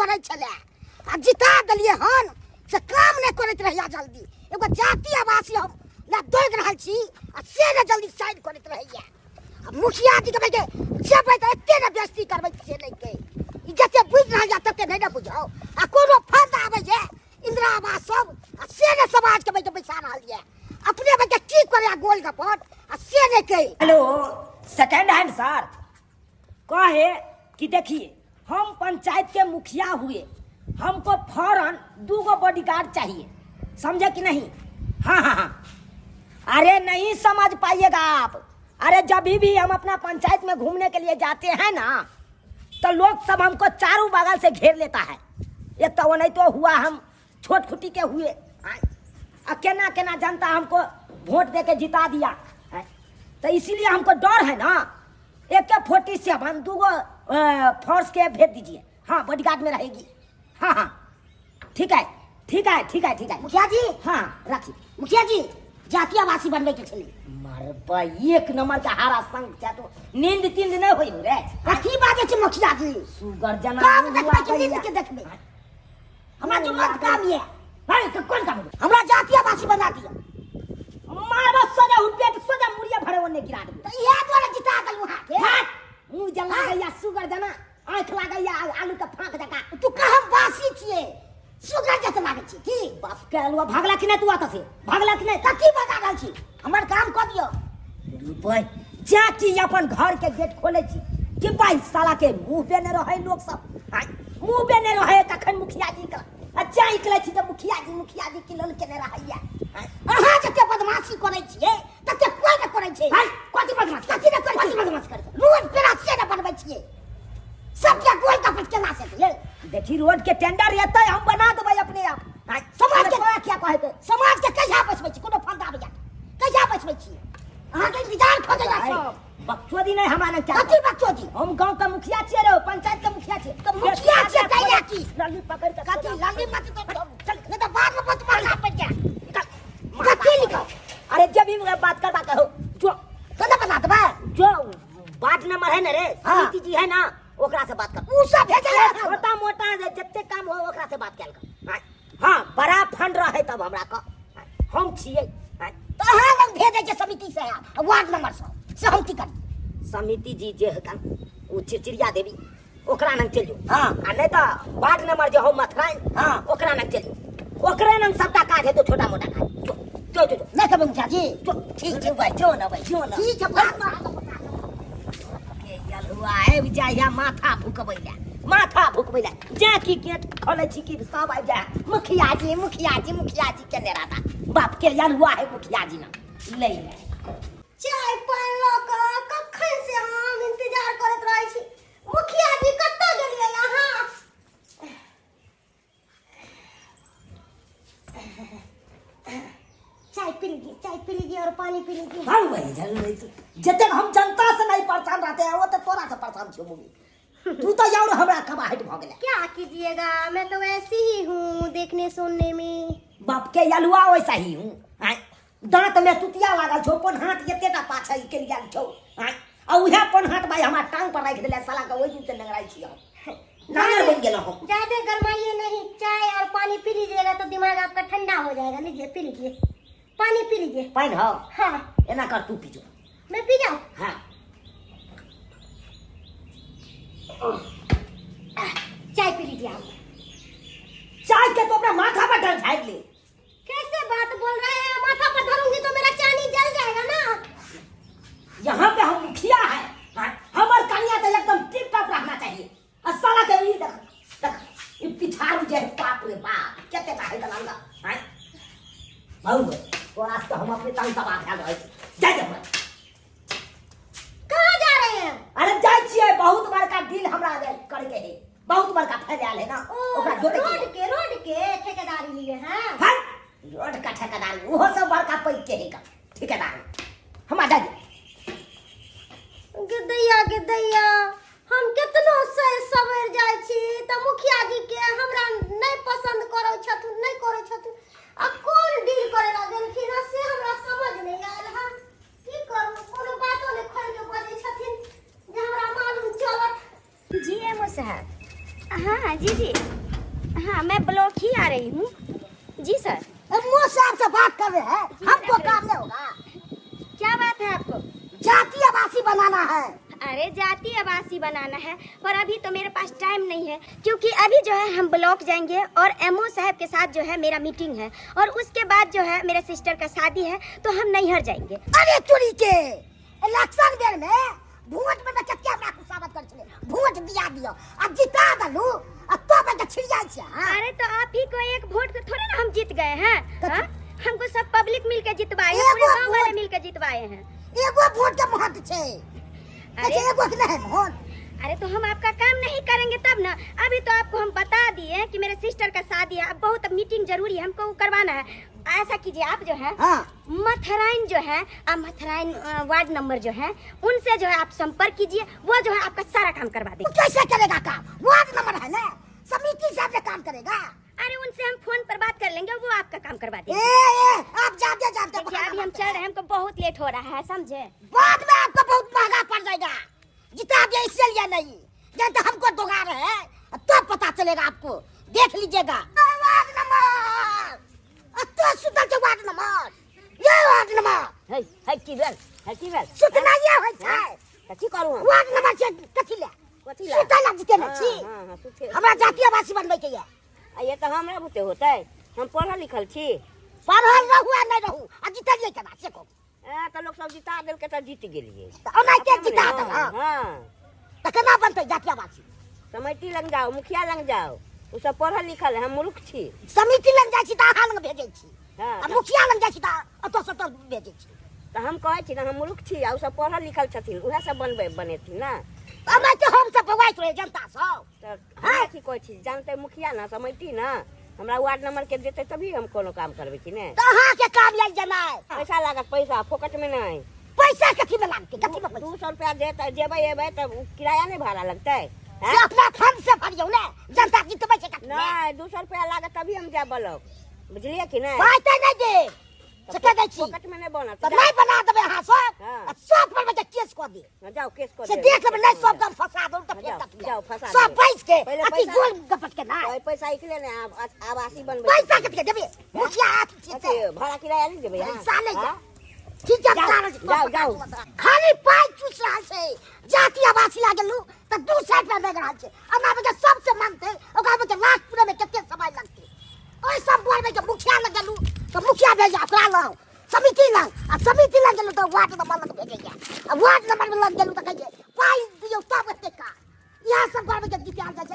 करे छले आ जिता देलिए हन से काम नहीं करत रहिया जल्दी एगो जाति आवासी हम ला दोग रहल छी आ से ने जल्दी साइन करत रहिया आ मुखिया जी के के जेबै त एते ने बेइज्जती करबै से नहीं के ई जते बुझ रहल या तते नहीं न बुझाओ आ कोनो फायदा आबै जे इंदिरा आवास सब आ से ने समाज के के पैसा रहल ये अपने के की करे गोल गपट आ से नहीं के हेलो सेकंड हैंड सर कहे कि देखिए हम पंचायत के मुखिया हुए हमको फौरन 2 बॉडीगार्ड चाहिए समझे कि नहीं हाँ अरे नहीं समझ पाइएगा आप अरे जब भी हम अपना पंचायत में घूमने के लिए जाते हैं ना तो लोग सब हमको चारों बगल से घेर लेता है ये तो नहीं तो हुआ हम छोट खुटी के हुए केना केना जनता हमको वोट दे के जिता दिया है? तो इसीलिए हमको डर है ना AK-47 2 फोर्स के भेज दीजिए हाँ बॉडीगार्ड में रहेगी हाँ ठीक है मुखिया जी हाँ रखिए मुखिया जी जाति आवासी बनबे के छली मरबा 1 नंबर का हारा संग छै तो नींद तीन नहीं होई रे कथी बाजे छै मुखिया जी सुगर जना काम देखबे के नींद के देखबे हमरा जरूरत काम ये भाई तो कौन काम हमरा जाति आवासी बना दिया मारबा सोजा पेट सोजा मुड़िया भरे ओने गिरा दे तो ये द्वारा जिता गल वहां के मुंह जला गया सुगर जना आंख लागैया आलू का फांक जका तू कहम बासी छिए सुगर जत लागे छी की बाप के अलवा भागला कि नहीं तू आता से भागला कि नहीं कथी बगा रहल छी हमर काम क दियो भाई जा की अपन घर के गेट खोले छी कि भाई साला के मुंह पे न रहे लोग सब मुंह पे न रहे तखन मुखिया जी का अच्छा निकले छी तो मुखिया जी की लोल के न रहैया अहाँ जते बदमाशी करे छिए तते कोई न करे छै भाई कथी बदमाश कथी न करे छी बदमाश करे रोड पेरा से न बनबै छिए सब के गोल का केना से ये देखी रोड के टेंडर रहते हम बना देबै अपने आप समाज के क्या कहे समाज के कैसा बचबै छी कोनो फंदा आबै कैसा बचबै छी अहाँ के इंतजार खोजे जा सब बकचोदी नहीं हमारा क्या कथी बकचोदी हम गांव का मुखिया छिए रे पंचायत का मुखिया छिए तो मुखिया छिए कैला की लाली पकड़ के कथी लाली मत तो चल नहीं तो बाद में मत मारना पड़ जा कथी लिखो अरे जब भी बात करबा कहो जो कदा बता दबा जो बात नंबर है ना रे समिति जी है ना ओकरा से बात कर उ सब भेजले छोटा मोटा जत्ते काम हो ओकरा से बात कैल कर हां बड़ा फंड रहे तब हमरा का हम छिए तो अहाँ लोग भेजे के समिति से वार्ड नंबर से हम की कर समिति जी जे है उ चिड़चिड़िया देवी ओकरा नंग चलियो हां आ नहीं तो वार्ड नंबर जो हो मथराई हां ओकरा नंग चलियो ओकरे नंग सबटा काज है तो छोटा मोटा काज जो नहीं कबे मुखिया जी ठीक है भाई जो ना ठीक है बाद में हुआ है जाया माथा फुकबैला जा की गेट खोले छी कि सब आ जा मुखिया जी के ने रहता बाप के यार हुआ है मुखिया जी ना ले चाय पान लोक कखन से हम इंतजार करत रहै छी मुखिया जी कत्ता गेलियै यहाँ चाय पी लीजिए और पानी पी लीजिए हाँ भाई जल्दी जते हम जनता से नहीं परेशान रहते हैं वो तो तोरा से परेशान छो मुगी तू तो यार हमरा कबाहट भ गेले क्या कीजिएगा मैं तो ऐसी ही हूँ देखने सुनने में बाप के यलुआ वैसा ही हूँ दांत में तुतिया लागल छो पन हाथ एतेटा पाछा के लिया छो आ उहे पन हाथ भाई हमरा टांग पर राख देले साला के ओइ दिन से लगराई छी हम नागर बन गेलो हम ज्यादा गरमाइए नहीं चाय और पानी पी लीजिएगा तो दिमाग आपका ठंडा हो जाएगा लीजिए पी लीजिए पानी पी लीजिए पानी हो हाँ एना कर तू पी जो मैं पी जाऊँ हाँ चाय पी लीजिए आप चाय के तो अपना माथा पर ढल झाड़ ले कैसे बात बोल रहे हैं माथा पर धरूंगी तो मेरा चानी जल जाएगा ना यहाँ पे हम मुखिया है हमार कन्या तो एकदम टिप टॉप रहना चाहिए साला के ये देख ये पिछाड़ू जे बाप रे बाप केते का है दलांगा हैं बहुत तो आज तो हम अपने तंग तबाह कर रहे जा कहाँ जा रहे हैं अरे जाय छिए बहुत बड़का डील हमरा करे के है बहुत बड़का फैलाल है ना ओकरा रोड के ठेकेदारी लिए हैं हां रोड का ठेकेदारी वो सब बड़का पैक के है का ठेकेदारी हम आ जाए गिद्दैया हम कितनो से सवेर जाय छी त मुखिया जी के हमरा नहीं पसंद करै छथुन नहीं करै छथुन आ कोन डील करे ला देलखिन से हमरा समझ नहीं आयल हम की करू कोनो बातो ने खोल के बजै छथिन जे हमरा मालूम चलत जीएमओ साहब हाँ जी जी, हाँ मैं ब्लॉक ही आ रही हूँ जी सर। मुँह साहब से बात कर रहे हैं, हमको काम नहीं होगा। क्या बात है आपको? जाति आवासी बनाना है। अरे जाति आवासी बनाना है, पर अभी तो मेरे पास टाइम नहीं है, क्योंकि अभी जो है हम ब्लॉक जाएंगे और एमओ साहब के साथ जो है मेरा मीटिंग है, और उसके बाद जो है मेरे सिस्टर का शादी है, तो हम नैहर जाएंगे। अरे चोरी के इलेक्शन बेर में वोट में तो क्या मैं खुशामत कर चले, वोट दिया अब जिता दलू, अब तो पे छिड़िया छे। अरे तो आप ही को एक वोट को थोड़े ना हम जीत गए हैं, हाँ? हमको सब पब्लिक मिलकर जितवाए हैं, पूरे गांव वाले मिलकर जितवाए हैं। एगो वोट के महत्व छे, अरे एगो के नहीं वोट। अरे तो हम आपका काम नहीं करेंगे तब ना। अभी तो आपको हम बता दिए कि मेरे सिस्टर का शादी है, अब बहुत मीटिंग जरूरी है, हमको करवाना है। ऐसा कीजिए आप जो है मथुराइन जो है, मथुराइन वार्ड नंबर जो है, उनसे जो है आप संपर्क कीजिए, वो जो है आपका सारा काम करवा देंगे। कैसे करेगा काम? वार्ड नंबर है ना, समिति साहब ने काम करेगा। अरे उनसे हम फोन पर बात कर लेंगे, वो आपका काम करवा देंगे। आप जाते देखिए अभी हम चल रहे हैं, हमको बहुत लेट हो रहा है, समझे? बाद में आपको बहुत महंगा पड़ जाएगा, जिता दे इसलिए नहीं, जब तो हमको दोगा रहे हैं तब पता चलेगा आपको, देख लीजिएगा। वार्ड नंबर तो सुतल के वार्ड नंबर, ये वार्ड नंबर है की बेल सुतना ये होय छै। कथी करू हम? वार्ड नंबर से कथी ले सुतल लग के न छी, हमरा जातीय आवासी बनबै के ये। ये तो हमरा बुते होतै, हम पढ़ल लिखल छी। पढ़ल रहू आ नहीं रहू, आ जितलिए केना से को? तो लोग सब जिता देल के तो जीत गेलिए। ओना के जिता दल। हां त केना बनतै जातीय आवासी? समिति लग जाओ, मुखिया लग जाओ, उ सब पढ़ल लिखल है, हम मूर्ख छी। समिति लग जाइ छी त अहाँ लग भेजै छी, हां आ मुखिया लग जाइ छी त अतो सतो भेजै छी। तो हम कहै छी ना हम मूर्ख छी, आ उ सब पढ़ल लिखल छथिन, उहे सब बनेथिन ना। हमरा के हम सब बवाइत रहे जनता सब। तो हम की कहै छी, जानते मुखिया ना समिति ना, हमरा वार्ड नंबर के देते तभी हम कोनो काम करबै छी ने। त अहाँ के काम लेल जनाय पैसा लागत, पैसा फोकट में नहीं। पैसा कथी में लागतै? कथी में पैसा? 200 रुपया देते, जेबै एबै त किराया नहीं भाड़ा लगतै। से अपना फंड से भरियौ ने, जनता जितबै छै कथी में? नहीं 200 रुपया लागत तभी हम जाय ब्लॉक, बुझलिए कि नहीं? पाइ त नहीं दे से कह दै छी, फोकट में नहीं बनत। त नहीं बना देबै अहाँ सब, हाँ। सब पर में केस क दे जाओ केस कर से देख लेबै, नहीं सब काम फंसा दो त फिर कथी? जाओ फंसा सब दे। बैठ के पहले अथी पैसा- गोल गपट के ना पैसा इकले ने आवासी बनबै। पैसा कथी के देबै? मुखिया हाथ छी अथी भाड़ा किराया नहीं देबै? पैसा नहीं हाँ? दे ठीक है। जाओ। खाली पाइ चूस रहल छै, जाति आवासी लागलू त 2 साल पे लग रहल छै। हमरा बके सबसे मांगते, ओकरा बके लाख पूरे में कते समय लगतै? ओइ सब बोल में के मुखिया लगलू त मुखिया भेज ओकरा लग, समिति लग, आ समिति लग गेलू त वार्ड नंबर लग भेजैया, आ वार्ड नंबर में लग गेलू त कहिए पाइ दियौ तब एते का। यह सब करबै के जितिया जाय